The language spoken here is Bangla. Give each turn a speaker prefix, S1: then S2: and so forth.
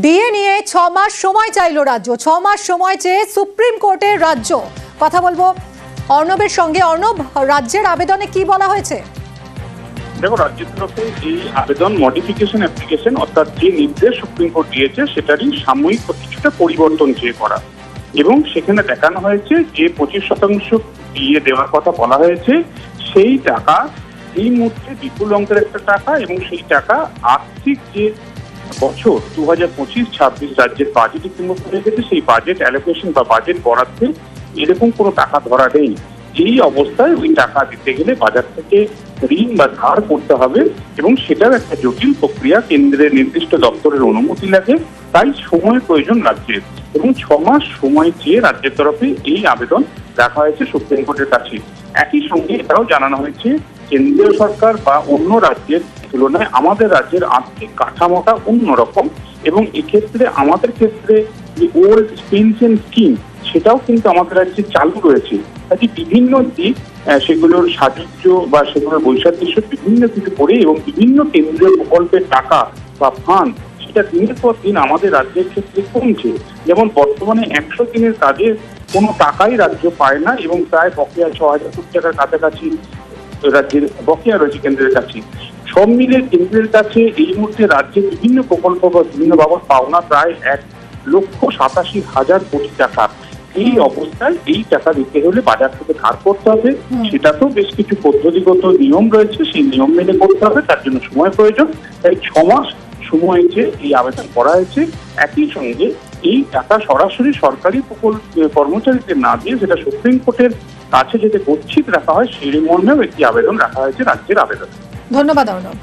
S1: ডিএ নিয়ে 6 মাস সময় চাইলো রাজ্য। 6 মাস সময় চেয়ে সুপ্রিম কোর্টের রাজ্য। কথা বলবো অর্ণবের সঙ্গে। অর্ণব, রাজ্যের আবেদনে কি বলা হয়েছে?
S2: দেখো, রাজ্যের তরফে এই আবেদন মডিফিকেশন অ্যাপ্লিকেশন অর্থাৎ যে নির্দেশ সুপ্রিম কোর্ট দিয়েছে সেটারই সাময়িক কিছুটা পরিবর্তন চেয়ে করা, এবং সেখানে দেখানো হয়েছে যে 25% দিয়ে দেওয়ার কথা বলা হয়েছে সেই টাকা এই মুহূর্তে বিপুল অঙ্কের একটা টাকা, এবং সেই টাকা আর্থিক যে বছর 2025-26 রাজ্যের বাজেট ইতিমধ্যে হয়ে গেছে, সেই বাজেট অ্যালোকেশন বা বাজেট বরাদ্দে এরকম কোনো টাকা ধরা নেই। এই অবস্থায় ওই টাকা দিতে গেলে বাজার থেকে ঋণ বা ধার করতে হবে, এবং সেটার একটা জটিল প্রক্রিয়া, কেন্দ্রের নির্দিষ্ট দপ্তরের অনুমতি লাগে, তাই সময় প্রয়োজন রাজ্যের, এবং 6 মাস সময় চেয়ে রাজ্যের তরফে এই আবেদন রাখা হয়েছে সুপ্রিম কোর্টের কাছে। একই সঙ্গে এটাও জানানো হয়েছে কেন্দ্রীয় সরকার বা অন্য রাজ্যের তুলনায় আমাদের রাজ্যের আর্থিক কাঠামোটা অন্যরকম, এবং এক্ষেত্রে আমাদের ক্ষেত্রে যে ওল্ড পেনশন স্কিম সেটাও কিন্তু আমাদের রাজ্যে চালু রয়েছে। কাজে বিভিন্ন দিক, সেগুলোর সাহায্য বা সেগুলোর বৈসাদৃশ্য বিভিন্ন কিছু করে, এবং বিভিন্ন কেন্দ্রীয় প্রকল্পের টাকা বা ফান্ড সেটা দিনের পর দিন আমাদের রাজ্যের ক্ষেত্রে কমছে। যেমন বর্তমানে 100 দিনের কাজে কোনো টাকাই রাজ্য পায় না, এবং প্রায় বকেয়া 6,000 কোটি টাকার কাছাকাছি রাজ্যের বকেয়া রয়েছে কেন্দ্রের কাছে। সব মিলে কেন্দ্রের কাছে এই মুহূর্তে রাজ্যের বিভিন্ন প্রকল্প বা বিভিন্ন বাবদ পাওনা প্রায় 1,87,000 কোটি টাকা। এই অবস্থায় এই টাকা দিতে হলে বাজার থেকে ধার করতে হবে, সেটা তো বেশ কিছু পদ্ধতিগত নিয়ম রয়েছে, সেই নিয়ম মেনে করতে হবে, তার জন্য সময় প্রয়োজন। তাই 6 মাস সময় যে এই আবেদন করা হয়েছে। একই সঙ্গে এই টাকা সরাসরি সরকারি কর্মচারীদের না দিয়ে সেটা সুপ্রিম কোর্টের কাছে যাতে গচ্ছিত রাখা হয়, সেই মর্মেও একটি আবেদন রাখা হয়েছে রাজ্যের আবেদন।
S1: ধন্যবাদ অর্ণব।